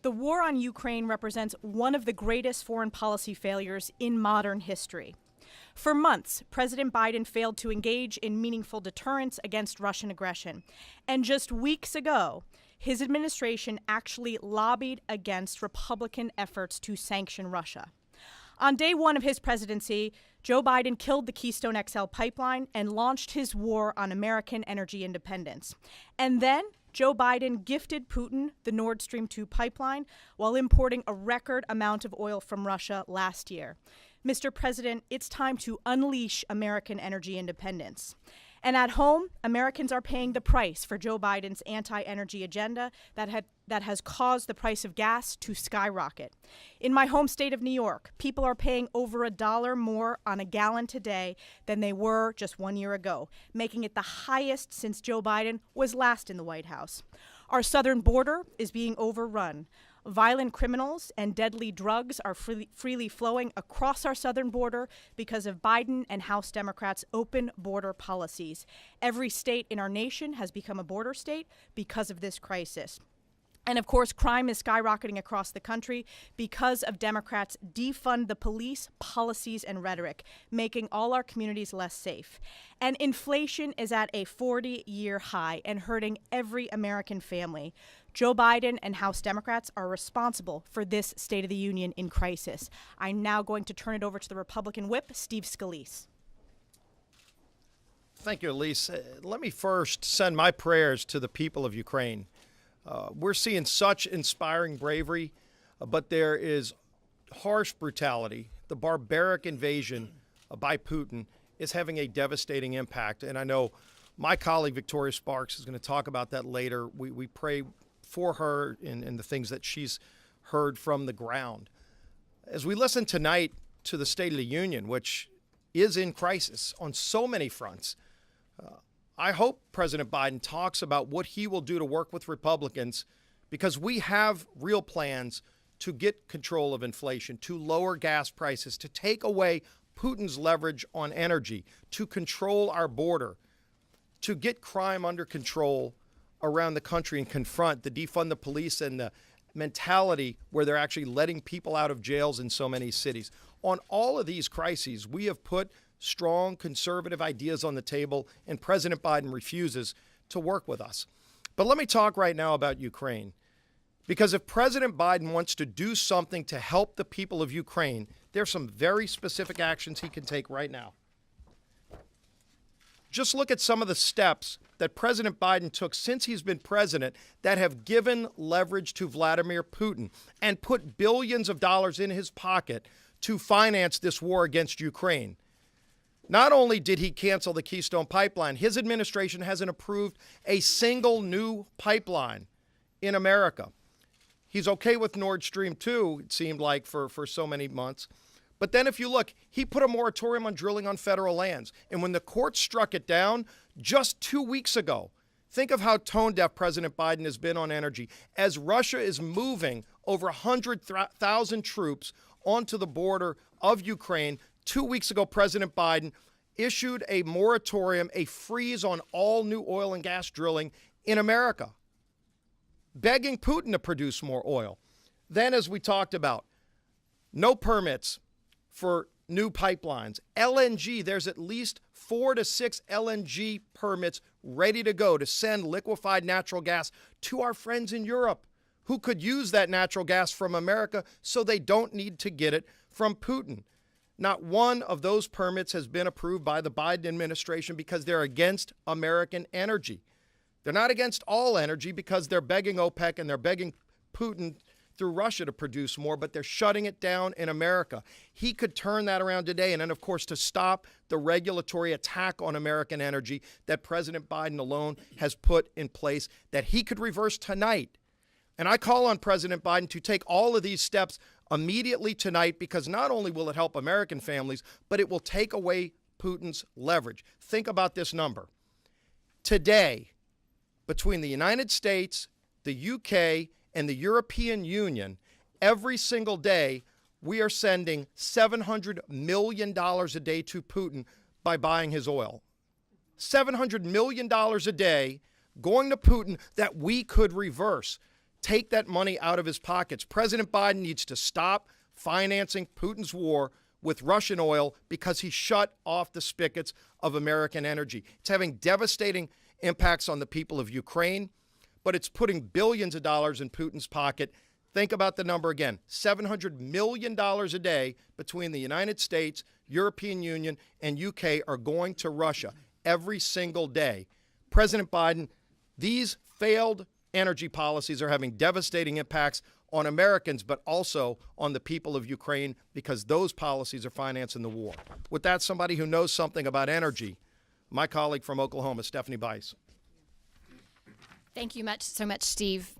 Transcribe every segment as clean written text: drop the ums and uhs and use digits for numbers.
The war on Ukraine represents one of the greatest foreign policy failures in modern history. For months, President Biden failed to engage in meaningful deterrence against Russian aggression. And just weeks ago, his administration actually lobbied against Republican efforts to sanction Russia. On day one of his presidency, Joe Biden killed the Keystone XL pipeline and launched his war on American energy independence. And then Joe Biden gifted Putin the Nord Stream 2 pipeline while importing a record amount of oil from Russia last year. Mr. President, it's time to unleash American energy independence. And at home, Americans are paying the price for Joe Biden's anti-energy agenda that has caused the price of gas to skyrocket. In my home state of New York, people are paying over $1 more on a gallon today than they were just 1 year ago, making it the highest since Joe Biden was last in the White House. Our southern border is being overrun. Violent criminals and deadly drugs are freely flowing across our southern border because of Biden and House Democrats' open border policies. Every state in our nation has become a border state because of this crisis. And of course, crime is skyrocketing across the country because of Democrats' defund the police policies and rhetoric, making all our communities less safe. And inflation is at a 40-year high and hurting every American family. Joe Biden and House Democrats are responsible for this State of the Union in crisis. I'm now going to turn it over to the Republican whip, Steve Scalise. Thank you, Elise. Let me first send my prayers to the people of Ukraine. We're seeing such inspiring bravery, but there is harsh brutality. The barbaric invasion by Putin is having a devastating impact. And I know my colleague Victoria Sparks is going to talk about that later. We pray for her and the things that she's heard from the ground. As we listen tonight to the State of the Union, which is in crisis on so many fronts, I hope President Biden talks about what he will do to work with Republicans, because we have real plans to get control of inflation, to lower gas prices, to take away Putin's leverage on energy, to control our border, to get crime under control around the country and confront the defund the police and the mentality where they're actually letting people out of jails in so many cities. On all of these crises, we have put strong conservative ideas on the table, and President Biden refuses to work with us. But let me talk right now about Ukraine, because if President Biden wants to do something to help the people of Ukraine, there's some very specific actions he can take right now. Just look at some of the steps that President Biden took since he's been president that have given leverage to Vladimir Putin and put billions of dollars in his pocket to finance this war against Ukraine. Not only did he cancel the Keystone pipeline, his administration hasn't approved a single new pipeline in America. He's okay with Nord Stream 2, it seemed like, for so many months. But then if you look, he put a moratorium on drilling on federal lands. And when the court struck it down just 2 weeks ago, think of how tone-deaf President Biden has been on energy. As Russia is moving over 100,000 troops onto the border of Ukraine, 2 weeks ago, President Biden issued a moratorium, a freeze on all new oil and gas drilling in America, begging Putin to produce more oil. Then, as we talked about, no permits for new pipelines. LNG, there's at least 4 to 6 LNG permits ready to go to send liquefied natural gas to our friends in Europe who could use that natural gas from America so they don't need to get it from Putin. Not one of those permits has been approved by the Biden administration because they're against American energy. They're not against all energy because they're begging OPEC and they're begging Putin through Russia to produce more, but they're shutting it down in America. He could turn that around today. And then, of course, to stop the regulatory attack on American energy that President Biden alone has put in place that he could reverse tonight. And I call on President Biden to take all of these steps immediately tonight, because not only will it help American families, but it will take away Putin's leverage. Think about this number. Today, between the United States, the UK, and the European Union, every single day, we are sending $700 million a day to Putin by buying his oil. $700 million a day going to Putin that we could reverse. take that money out of his pockets. President Biden needs to stop financing Putin's war with Russian oil because he shut off the spigots of American energy. It's having devastating impacts on the people of Ukraine, but it's putting billions of dollars in Putin's pocket. Think about the number again, $700 million a day between the United States, European Union, and UK are going to Russia every single day. President Biden, these failed energy policies are having devastating impacts on Americans, but also on the people of Ukraine because those policies are financing the war. With that, somebody who knows something about energy, my colleague from Oklahoma, Stephanie Bice. Thank you so much, Steve.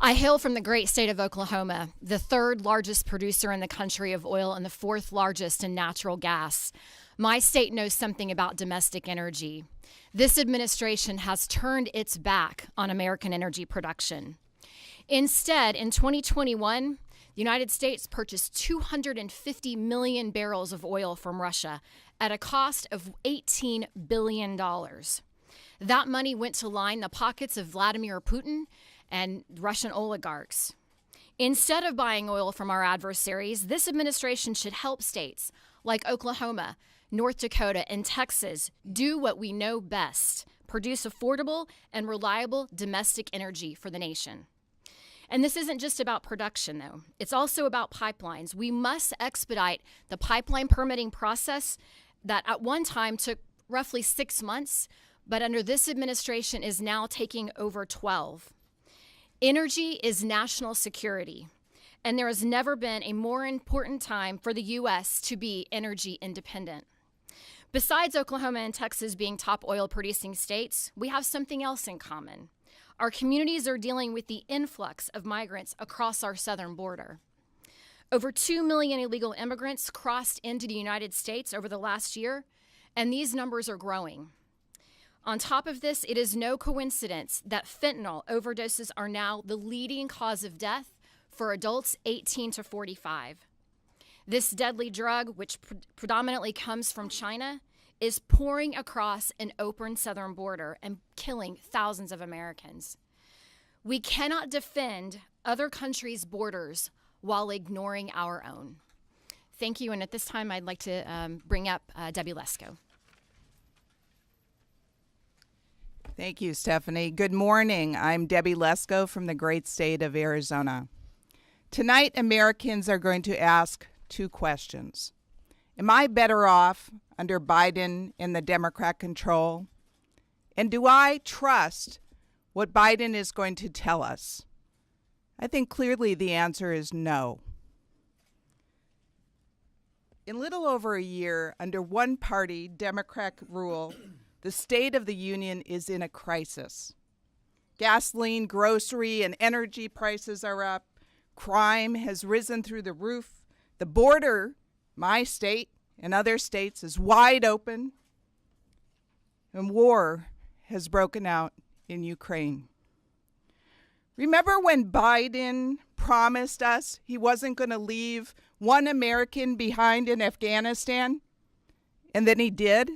I hail from the great state of Oklahoma, the third largest producer in the country of oil and the fourth largest in natural gas. My state knows something about domestic energy. This administration has turned its back on American energy production. Instead, in 2021, the United States purchased 250 million barrels of oil from Russia at a cost of $18 billion. That money went to line the pockets of Vladimir Putin and Russian oligarchs. Instead of buying oil from our adversaries, this administration should help states like Oklahoma, North Dakota, and Texas do what we know best, produce affordable and reliable domestic energy for the nation. And this isn't just about production, though. It's also about pipelines. We must expedite the pipeline permitting process that at one time took roughly 6 months, but under this administration is now taking over 12. Energy is national security, and there has never been a more important time for the U.S. to be energy independent. Besides Oklahoma and Texas being top oil-producing states, we have something else in common. Our communities are dealing with the influx of migrants across our southern border. Over 2 million illegal immigrants crossed into the United States over the last year, and these numbers are growing. On top of this, it is no coincidence that fentanyl overdoses are now the leading cause of death for adults 18 to 45. This deadly drug, which predominantly comes from China, is pouring across an open southern border and killing thousands of Americans. We cannot defend other countries' borders while ignoring our own. Thank you, and at this time, I'd like to bring up Debbie Lesko. Thank you, Stephanie. Good morning. I'm Debbie Lesko from the great state of Arizona. Tonight, Americans are going to ask 2 questions. Am I better off under Biden and the Democrat control? And do I trust what Biden is going to tell us? I think clearly the answer is no. In little over a year, under one-party Democrat rule, the State of the Union is in a crisis. Gasoline, grocery, and energy prices are up. Crime has risen through the roof. The border, my state and other states, is wide open. And war has broken out in Ukraine. Remember when Biden promised us he wasn't going to leave one American behind in Afghanistan? And then he did?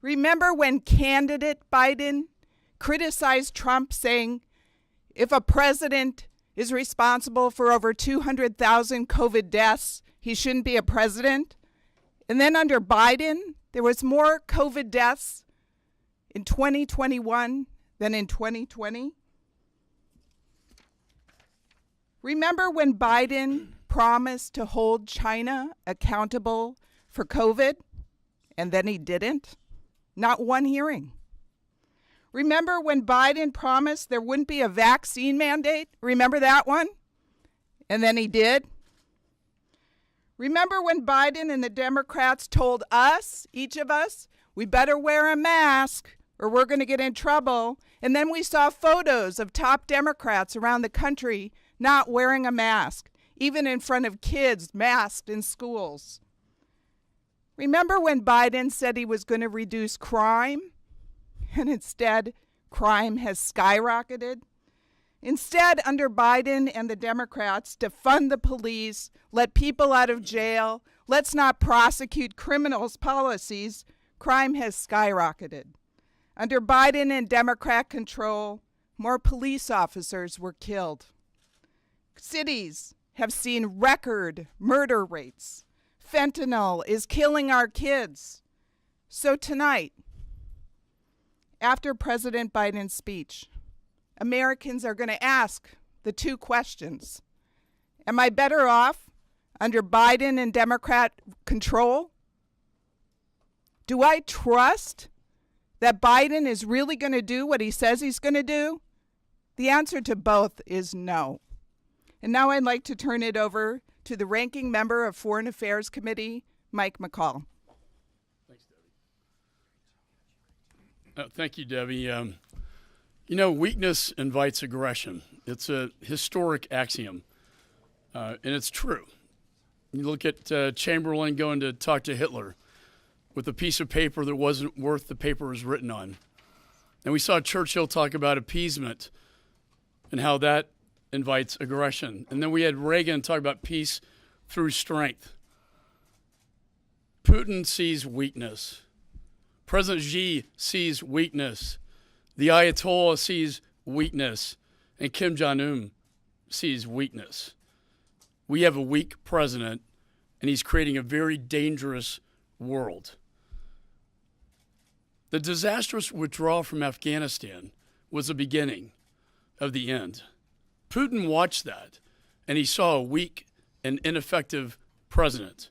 Remember when candidate Biden criticized Trump, saying, if a president is responsible for over 200,000 COVID deaths, he shouldn't be a president? And then under Biden, there was more COVID deaths in 2021 than in 2020? Remember when Biden promised to hold China accountable for COVID, and then he didn't? Not one hearing. Remember when Biden promised there wouldn't be a vaccine mandate? Remember that one? And then he did? Remember when Biden and the Democrats told us, each of us, we better wear a mask or we're going to get in trouble? And then we saw photos of top Democrats around the country not wearing a mask, even in front of kids masked in schools. Remember when Biden said he was going to reduce crime? And instead, crime has skyrocketed? Instead, under Biden and the Democrats, defund the police, let people out of jail, let's not prosecute criminals policies, crime has skyrocketed. Under Biden and Democrat control, more police officers were killed. Cities have seen record murder rates. Fentanyl is killing our kids. So tonight, after President Biden's speech, Americans are going to ask the two questions. Am I better off under Biden and Democrat control? Do I trust that Biden is really going to do what he says he's going to do? The answer to both is no. And now I'd like to turn it over to the ranking member of Foreign Affairs Committee, Mike McCall. Thanks, Debbie. Thank you, Debbie. You know, weakness invites aggression. It's a historic axiom, and it's true. You look at Chamberlain going to talk to Hitler with a piece of paper that wasn't worth the paper it was written on. And we saw Churchill talk about appeasement and how that invites aggression. And then we had Reagan talk about peace through strength. Putin sees weakness. President Xi sees weakness. The Ayatollah sees weakness. And Kim Jong-un sees weakness. We have a weak president, and he's creating a very dangerous world. The disastrous withdrawal from Afghanistan was the beginning of the end. Putin watched that, and he saw a weak and ineffective president.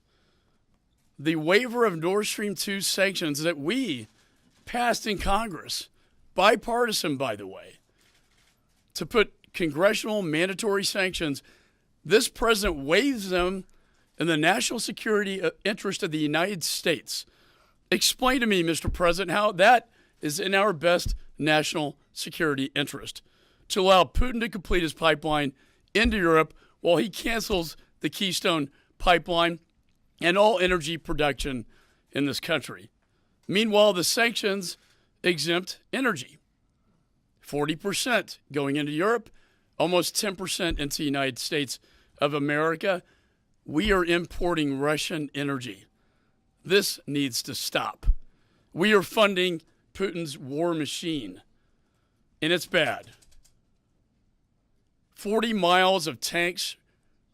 The waiver of Nord Stream 2 sanctions that we passed in Congress, bipartisan, by the way, to put congressional mandatory sanctions, this president waives them in the national security interest of the United States. Explain to me, Mr. President, how that is in our best national security interest, to allow Putin to complete his pipeline into Europe while he cancels the Keystone pipeline and all energy production in this country. Meanwhile, the sanctions exempt energy. 40% going into Europe, almost 10% into the United States of America. We are importing Russian energy. This needs to stop. We are funding Putin's war machine, and it's bad. 40 miles of tanks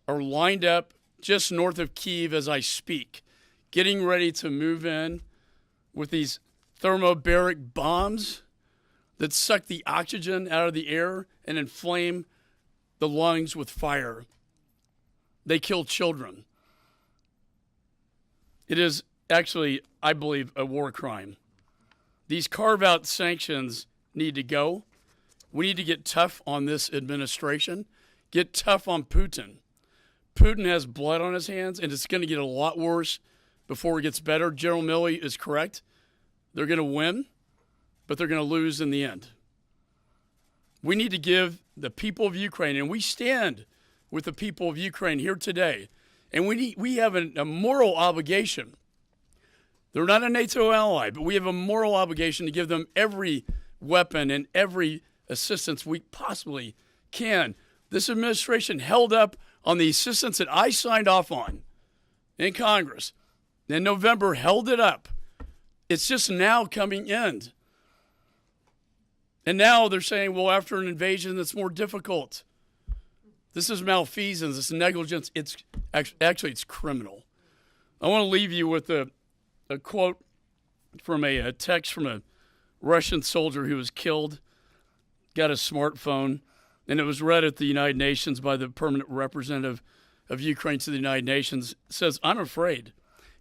are lined up just north of Kyiv as I speak, getting ready to move in with these thermobaric bombs that suck the oxygen out of the air and inflame the lungs with fire. They kill children. It is actually, I believe, a war crime. These carve-out sanctions need to go. We need to get tough on this administration, get tough on Putin. Putin has blood on his hands, and it's going to get a lot worse before it gets better. General Milley is correct. They're going to win, but they're going to lose in the end. We need to give the people of Ukraine, and we stand with the people of Ukraine here today, and we have a moral obligation. They're not a NATO ally, but we have a moral obligation to give them every weapon and every assistance we possibly can. This administration held up on the assistance that I signed off on in Congress. In November, held it up. It's just now coming in. And now they're saying, well, after an invasion, that's more difficult. This is malfeasance. It's negligence. It's actually criminal. I want to leave you with a quote from a text from a Russian soldier who was killed, got a smartphone, and it was read at the United Nations by the permanent representative of Ukraine to the United Nations. It says, "I'm afraid."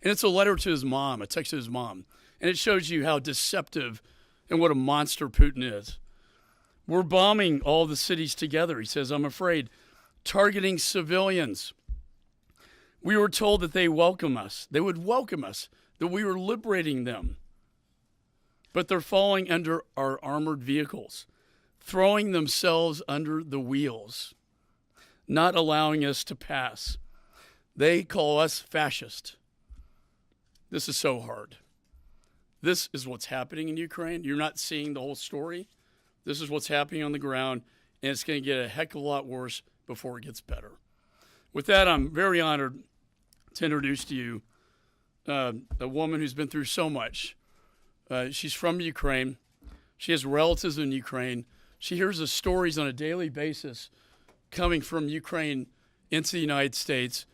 And it's a letter to his mom, a text to his mom. And it shows you how deceptive and what a monster Putin is. We're bombing all the cities together, he says, "I'm afraid," targeting civilians. We were told that they welcome us. They would welcome us, that we were liberating them. But they're falling under our armored vehicles, throwing themselves under the wheels, not allowing us to pass. They call us fascist. This is so hard. This is what's happening in Ukraine. You're not seeing the whole story. This is what's happening on the ground, and it's going to get a heck of a lot worse before it gets better. With that, I'm very honored to introduce to you a woman who's been through so much. She's from Ukraine. She has relatives in Ukraine. She hears the stories on a daily basis coming from Ukraine into the United States.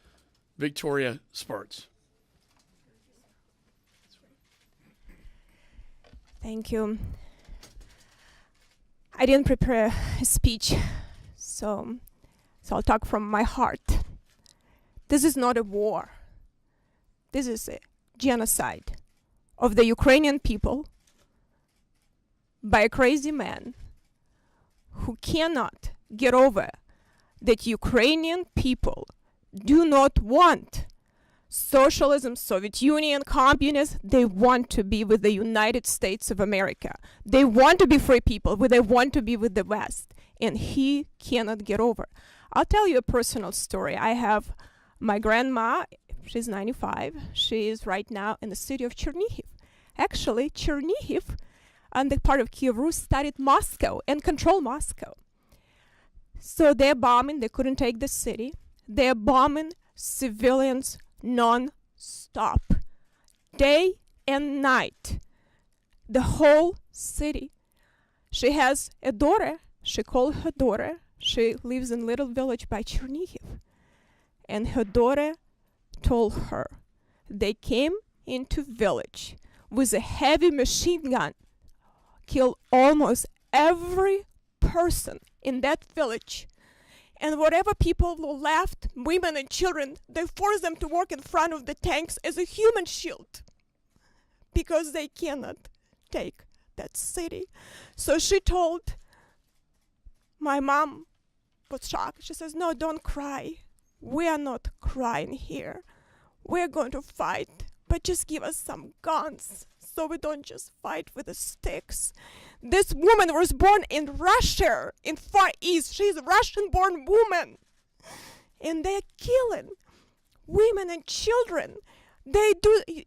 Victoria Spartz. Thank you. I didn't prepare a speech, so I'll talk from my heart. This is not a war. This is a genocide of the Ukrainian people by a crazy man who cannot get over that Ukrainian people do not want socialism, Soviet Union, communism. They want to be with the United States of America. They want to be free people, but they want to be with the West. And he cannot get over. I'll tell you a personal story. I have my grandma, she's 95. She is right now in the city of Chernihiv. Actually, Chernihiv, and the part of Kiev Rus, studied Moscow and control Moscow. So they're bombing, they couldn't take the city. They're bombing civilians non-stop, day and night, the whole city. She has a daughter, she called her daughter, she lives in a little village by Chernihiv. And her daughter told her they came into village with a heavy machine gun, killed almost every person in that village. And whatever people were left, women and children, they forced them to work in front of the tanks as a human shield because they cannot take that city. So she told, my mom was shocked. She says, no, don't cry. We are not crying here. We're going to fight, but just give us some guns so we don't just fight with the sticks. This woman was born in Russia, in Far East. She's a Russian-born woman. And they're killing women and children. They doing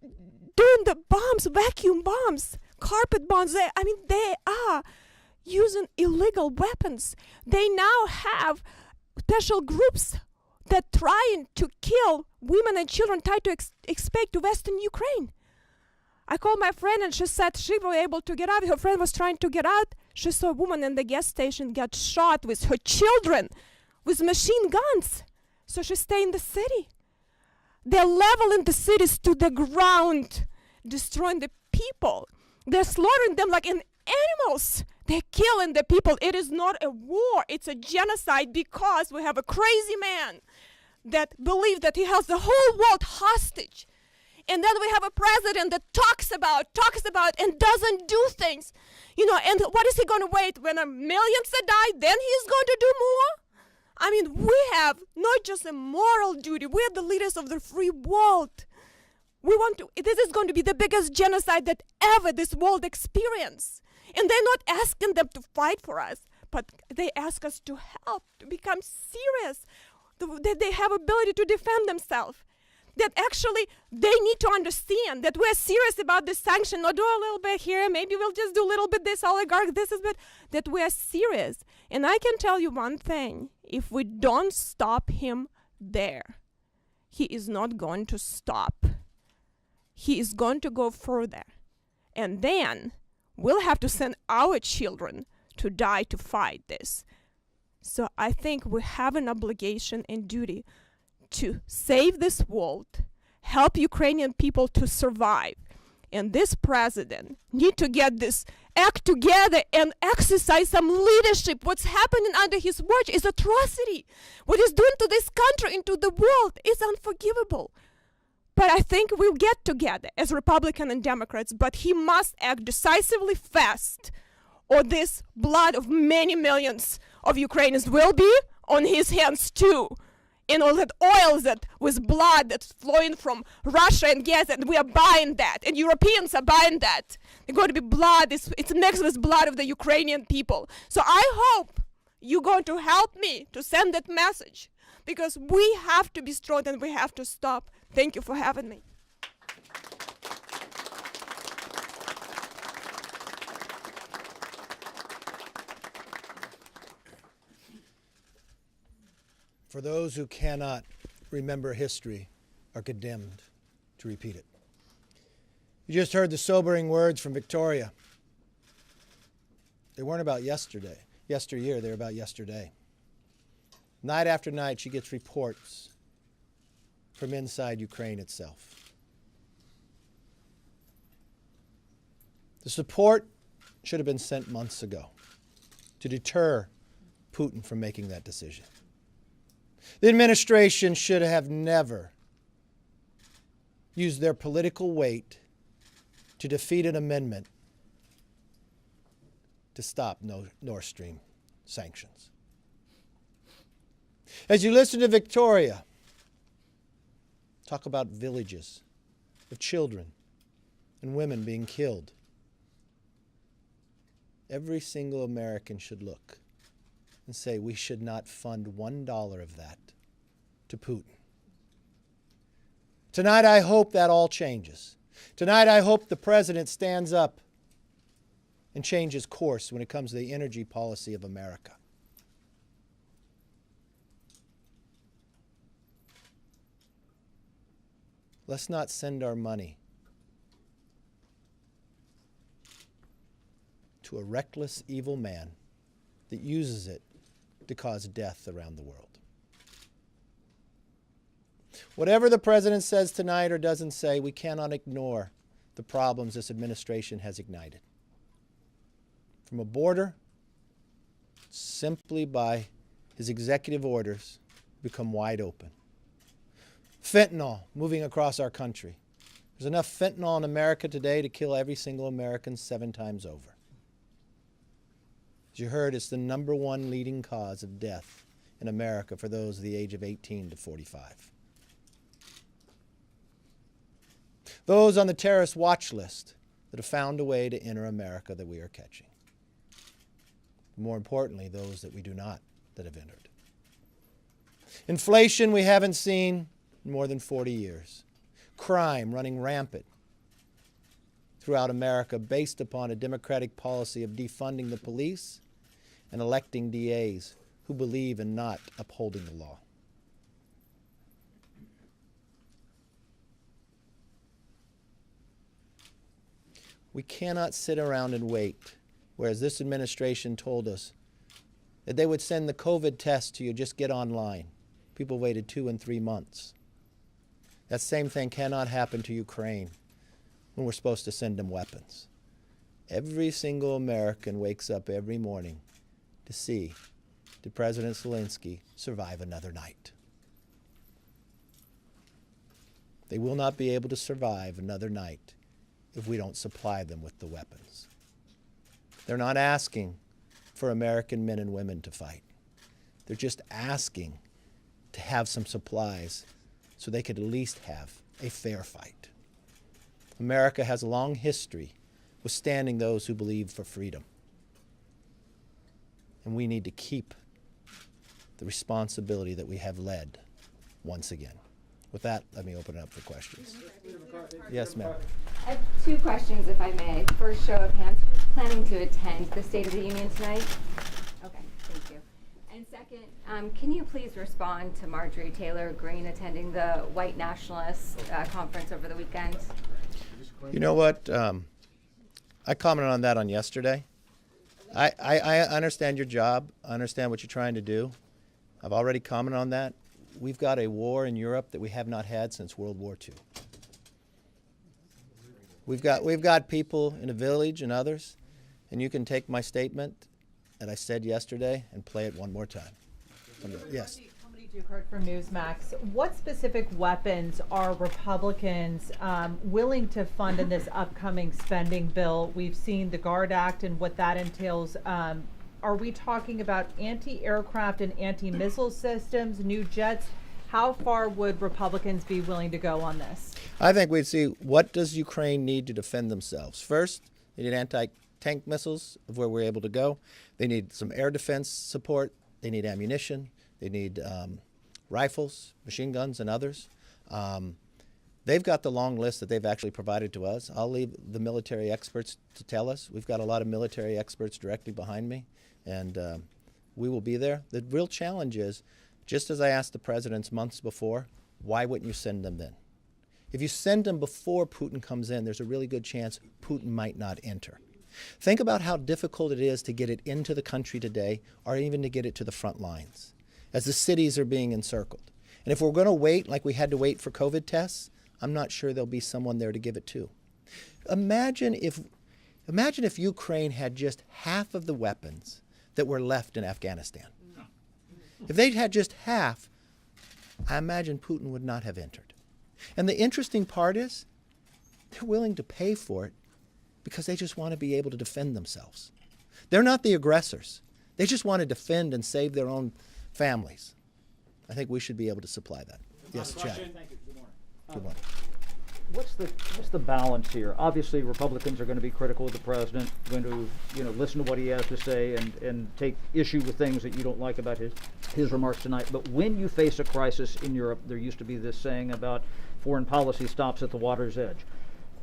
the bombs, vacuum bombs, carpet bombs. They are using illegal weapons. They now have special groups that trying to kill women and children, try to expect to Western Ukraine. I called my friend and she said she was able to get out. Her friend was trying to get out. She saw a woman in the gas station get shot with her children with machine guns. So she stayed in the city. They're leveling the cities to the ground, destroying the people. They're slaughtering them like animals. They're killing the people. It is not a war. It's a genocide because we have a crazy man that believes that he has the whole world hostage. And then we have a president that talks about, and doesn't do things. And what is he going to wait when millions die? Then he's going to do more? We have not just a moral duty. We are the leaders of the free world. This is going to be the biggest genocide that ever this world experienced. And they're not asking them to fight for us, but they ask us to help, to become serious, that they have ability to defend themselves. That actually they need to understand that we're serious about this sanction, not do a little bit here, maybe we'll just do a little bit this oligarch, this is bit, that we're serious. And I can tell you one thing, if we don't stop him there, he is not going to stop. He is going to go further. And then we'll have to send our children to die to fight this. So I think we have an obligation and duty to save this world, help Ukrainian people to survive. And this president need to get this act together and exercise some leadership. What's happening under his watch is atrocity. What he's doing to this country and to the world is unforgivable. But I think we'll get together as Republicans and Democrats, but he must act decisively fast, or this blood of many millions of Ukrainians will be on his hands too. And all that oil that with blood that's flowing from Russia and gas, and we are buying that, and Europeans are buying that. There's going to be blood, it's mixed with blood of the Ukrainian people. So I hope you're going to help me to send that message, because we have to be strong and we have to stop. Thank you for having me. For those who cannot remember history are condemned to repeat it. You just heard the sobering words from Victoria. They weren't about yesterday. yesteryear, they're about yesterday. Night after night, she gets reports from inside Ukraine itself. The support should have been sent months ago to deter Putin from making that decision. The administration should have never used their political weight to defeat an amendment to stop Nord Stream sanctions. As you listen to Victoria talk about villages of children and women being killed, every single American should look and say we should not fund $1 of that to Putin. Tonight I hope that all changes. Tonight I hope the president stands up and changes course when it comes to the energy policy of America. Let's not send our money to a reckless, evil man that uses it to cause death around the world. Whatever the president says tonight or doesn't say, we cannot ignore the problems this administration has ignited. From a border, simply by his executive orders, become wide open. Fentanyl moving across our country. There's enough fentanyl in America today to kill every single American 7 times over. As you heard, it's the #1 leading cause of death in America for those of the age of 18 to 45. Those on the terrorist watch list that have found a way to enter America that we are catching. More importantly, those that we do not, that have entered. Inflation we haven't seen in more than 40 years. Crime running rampant throughout America based upon a Democratic policy of defunding the police and electing DAs who believe in not upholding the law. We cannot sit around and wait, whereas this administration told us that they would send the COVID test to you, just get online. People waited 2 and 3 months. That same thing cannot happen to Ukraine when we're supposed to send them weapons. Every single American wakes up every morning to see, did President Zelensky survive another night? They will not be able to survive another night if we don't supply them with the weapons. They're not asking for American men and women to fight. They're just asking to have some supplies so they could at least have a fair fight. America has a long history withstanding those who believe for freedom. And we need to keep the responsibility that we have led once again. With that, let me open it up for questions. Yes, ma'am. I have 2 questions, if I may. First, show of hands. Who's planning to attend the State of the Union tonight? Okay, thank you. And second, can you please respond to Marjorie Taylor Greene attending the White Nationalist conference over the weekend? You know what? I commented on that on yesterday. I understand your job. I understand what you're trying to do. I've already commented on that. We've got a war in Europe that we have not had since World War II. We've got people in a village and others, and you can take my statement that I said yesterday and play it one more time. Yes. Somebody Headquartered from Newsmax. What specific weapons are Republicans willing to fund in this upcoming spending bill? We've seen the GUARD Act and what that entails. Are we talking about anti-aircraft and anti-missile systems, new jets? How far would Republicans be willing to go on this? I think we'd see, what does Ukraine need to defend themselves? First, they need anti-tank missiles of where we're able to go. They need some air defense support. They need ammunition. They need rifles, machine guns, and others. They've got the long list that they've actually provided to us. I'll leave the military experts to tell us. We've got a lot of military experts directly behind me, and we will be there. The real challenge is, just as I asked the presidents months before, why wouldn't you send them then? If you send them before Putin comes in, there's a really good chance Putin might not enter. Think about how difficult it is to get it into the country today, or even to get it to the front lines, as the cities are being encircled. And if we're going to wait like we had to wait for COVID tests, I'm not sure there'll be someone there to give it to. Imagine if Ukraine had just half of the weapons that were left in Afghanistan. If they'd had just half, I imagine Putin would not have entered. And the interesting part is, they're willing to pay for it because they just want to be able to defend themselves. They're not the aggressors. They just want to defend and save their own families. I think we should be able to supply that. Yes, Chad. Thank you. Good morning. Good morning. What's the balance here? Obviously, Republicans are going to be critical of the president, going to listen to what he has to say and take issue with things that you don't like about his remarks tonight. But when you face a crisis in Europe, there used to be this saying about foreign policy stops at the water's edge.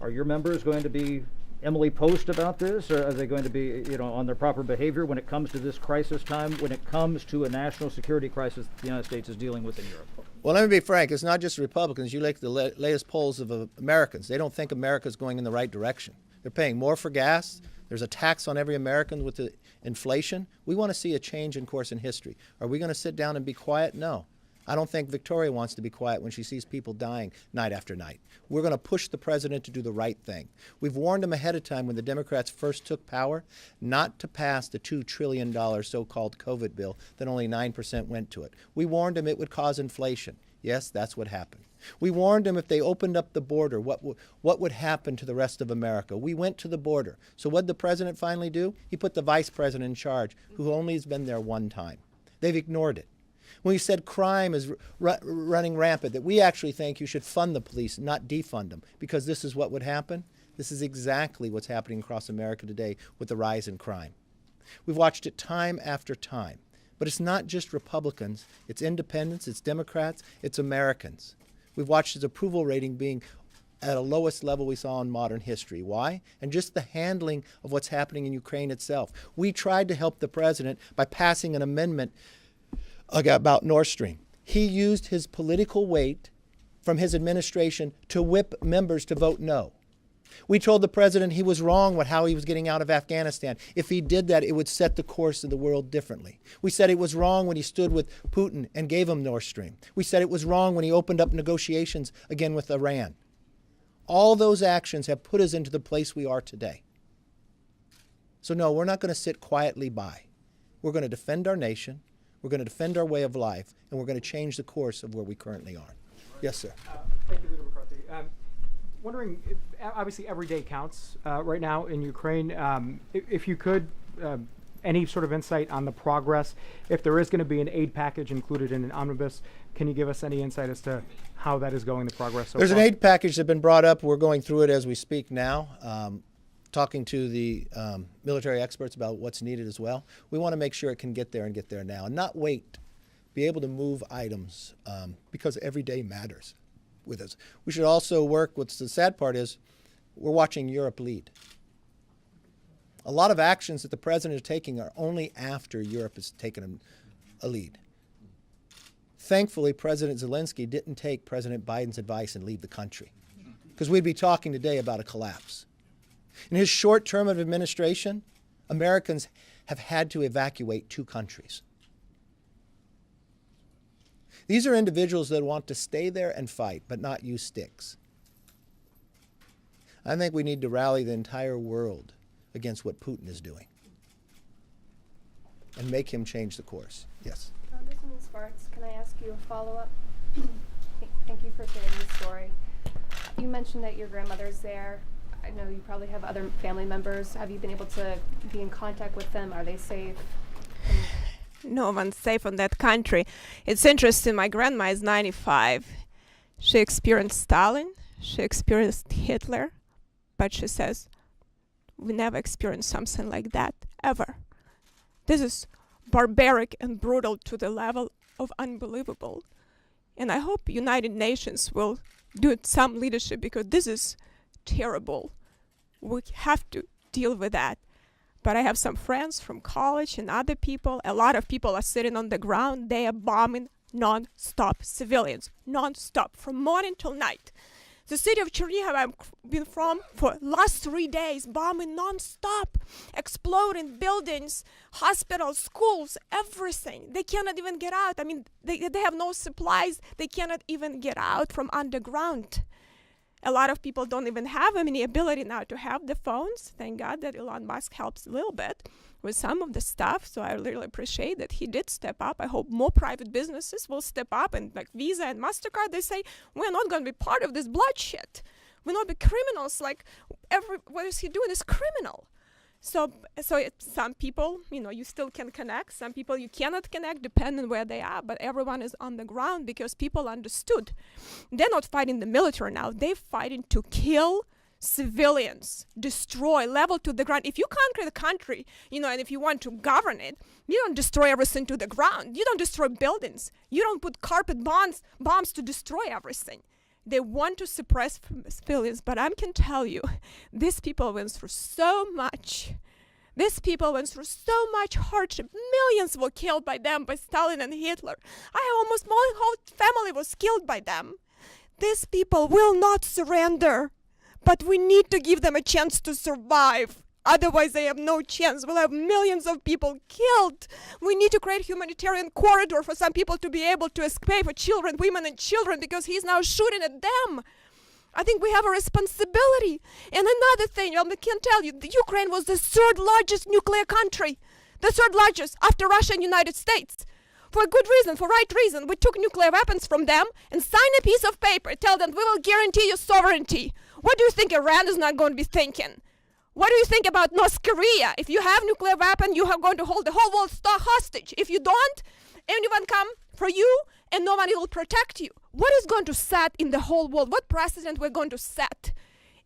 Are your members going to be Emily Post about this, or are they going to be on their proper behavior when it comes to this crisis time, when it comes to a national security crisis the United States is dealing with in Europe? Well, let me be frank. It's not just Republicans. You look at the latest polls of Americans. They don't think America's going in the right direction. They're paying more for gas. There's a tax on every American with the inflation. We want to see a change in course in history. Are we going to sit down and be quiet? No. I don't think Victoria wants to be quiet when she sees people dying night after night. We're going to push the president to do the right thing. We've warned him ahead of time when the Democrats first took power not to pass the $2 trillion so-called COVID bill that only 9% went to it. We warned him it would cause inflation. Yes, that's what happened. We warned him if they opened up the border, what would happen to the rest of America. We went to the border. So what did the president finally do? He put the vice president in charge, who only has been there one time. They've ignored it. When we said crime is running rampant, that we actually think you should fund the police, not defund them, because this is what would happen. This is exactly what's happening across America today with the rise in crime. We've watched it time after time. But it's not just Republicans. It's independents, it's Democrats, it's Americans. We've watched his approval rating being at a lowest level we saw in modern history. Why? And just the handling of what's happening in Ukraine itself. We tried to help the president by passing an amendment about Nord Stream. He used his political weight from his administration to whip members to vote no. We told the president he was wrong with how he was getting out of Afghanistan. If he did that, it would set the course of the world differently. We said it was wrong when he stood with Putin and gave him Nord Stream. We said it was wrong when he opened up negotiations again with Iran. All those actions have put us into the place we are today. So no, we're not going to sit quietly by. We're going to defend our nation. We're going to defend our way of life, and we're going to change the course of where we currently are. Yes, sir. Thank you, Leader McCarthy. Wondering, obviously every day counts right now in Ukraine. If you could, any sort of insight on the progress, if there is going to be an aid package included in an omnibus, can you give us any insight as to how that is going, the progress so There's far? an aid package that's been brought up. We're going through it as we speak now. Talking to the military experts about what's needed as well. We want to make sure it can get there and get there now and not wait. Be able to move items because every day matters with us. We should also work, what's the sad part is, we're watching Europe lead. A lot of actions that the president is taking are only after Europe has taken a lead. Thankfully, President Zelensky didn't take President Biden's advice and leave the country, because we'd be talking today about a collapse. In his short term of administration, Americans have had to evacuate 2 countries. These are individuals that want to stay there and fight, but not use sticks. I think we need to rally the entire world against what Putin is doing and make him change the course. Yes. Congressman Sparks, can I ask you a follow-up? Thank you for sharing this story. You mentioned that your grandmother's there. I know you probably have other family members. Have you been able to be in contact with them? Are they safe? No one's safe in that country. It's interesting. My grandma is 95. She experienced Stalin. She experienced Hitler. But she says, we never experienced something like that, ever. This is barbaric and brutal to the level of unbelievable. And I hope United Nations will do some leadership, because this is terrible. We have to deal with that. But I have some friends from college and other people. A lot of people are sitting on the ground. They are bombing non-stop civilians, non-stop, from morning till night. The city of Chernihiv I've been from for last 3 days, bombing non-stop, exploding buildings, hospitals, schools, everything. They cannot even get out. I mean, they have no supplies. They cannot even get out from underground. A lot of people don't even have any ability now to have the phones. Thank God that Elon Musk helps a little bit with some of the stuff. So I really appreciate that he did step up. I hope more private businesses will step up, and like Visa and MasterCard, they say, we're not going to be part of this bloodshed. We're not be criminals. Like, what is he doing is criminal. So some people, you still can connect. Some people you cannot connect, depending where they are. But everyone is on the ground because people understood. They're not fighting the military now. They're fighting to kill civilians, destroy, level to the ground. If you conquer the country, and if you want to govern it, you don't destroy everything to the ground. You don't destroy buildings. You don't put carpet bombs to destroy everything. They want to suppress civilians, but I can tell you, these people went through so much. These people went through so much hardship. Millions were killed by them, by Stalin and Hitler. Almost my whole family was killed by them. These people will not surrender, but we need to give them a chance to survive. Otherwise, they have no chance. We'll have millions of people killed. We need to create a humanitarian corridor for some people to be able to escape, for children, women and children, because he's now shooting at them. I think we have a responsibility. And another thing, I can tell you, the Ukraine was the third largest nuclear country. The third largest after Russia and United States. For a good reason, for right reason. We took nuclear weapons from them and signed a piece of paper, tell them we will guarantee your sovereignty. What do you think Iran is not going to be thinking? What do you think about North Korea? If you have nuclear weapon, you are going to hold the whole world hostage. If you don't, anyone come for you and nobody will protect you. What is going to set in the whole world? What precedent we're going to set?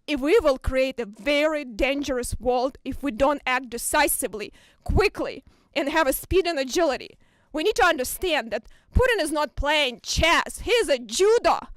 If we will create a very dangerous world if we don't act decisively, quickly, and have a speed and agility. We need to understand that Putin is not playing chess. He is a judo,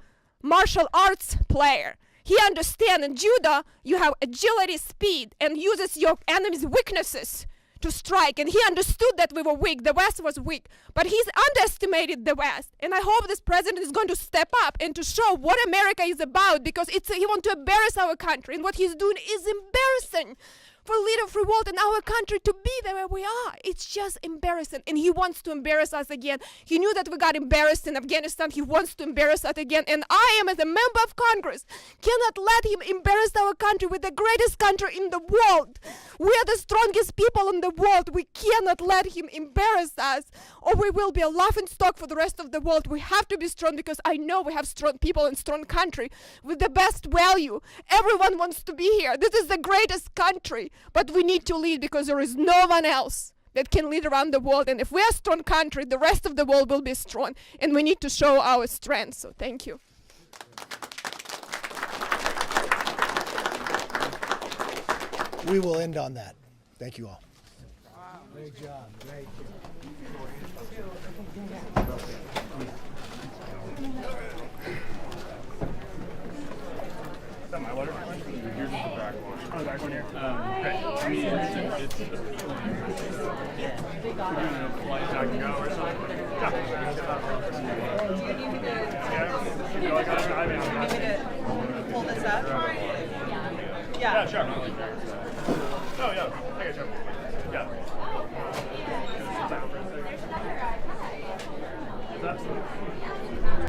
martial arts player. He understands in judo you have agility, speed, and uses your enemy's weaknesses to strike. And he understood that we were weak. The West was weak. But he's underestimated the West. And I hope this president is going to step up and to show what America is about, because he wants to embarrass our country. And what he's doing is embarrassing for a leader of free world in our country to be the way we are. It's just embarrassing. And he wants to embarrass us again. He knew that we got embarrassed in Afghanistan. He wants to embarrass us again. And I am, as a member of Congress, cannot let him embarrass our country with the greatest country in the world. We are the strongest people in the world. We cannot let him embarrass us, or we will be a laughing stock for the rest of the world. We have to be strong, because I know we have strong people and strong country with the best value. Everyone wants to be here. This is the greatest country. But we need to lead, because there is no one else that can lead around the world. And if we are a strong country, the rest of the world will be strong. And we need to show our strength. So thank you. We will end on that. Thank you all. Wow. Great job. Great job. Is that my letter? Yours is the back one. Oh, the back one here? Okay. I mean, it's we're doing a flight back and go or something. Do you need me to pull this up? Yeah, sure. Oh, yeah.